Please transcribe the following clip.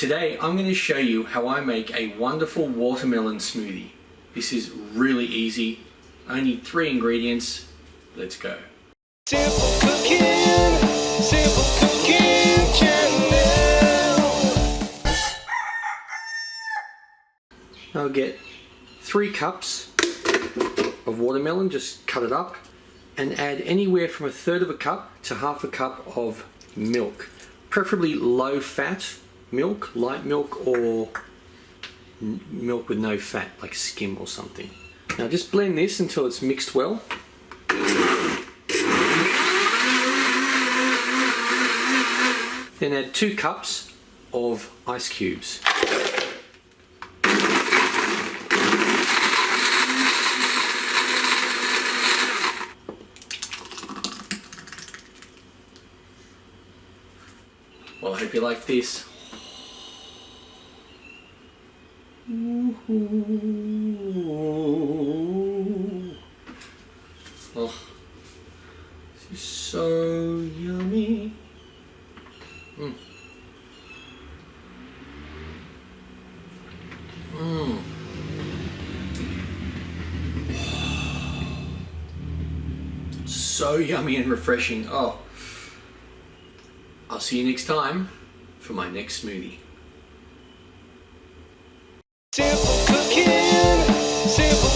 Today I'm going to show you how I make a wonderful watermelon smoothie. This is really easy, only 3 ingredients. Let's go. Simple cooking, simple cooking channel. I'll get 3 cups of watermelon, just cut it up, and add anywhere from 1/3 cup to 1/2 cup of milk. Preferably low fat milk, light milk, or milk with no fat, like skim or something. Now just blend this until it's mixed well. Then add 2 cups of ice cubes. Well, I hope you like this. Oh, this is so yummy. So yummy and refreshing. Oh, I'll see you next time for my next smoothie. Simple cooking, simple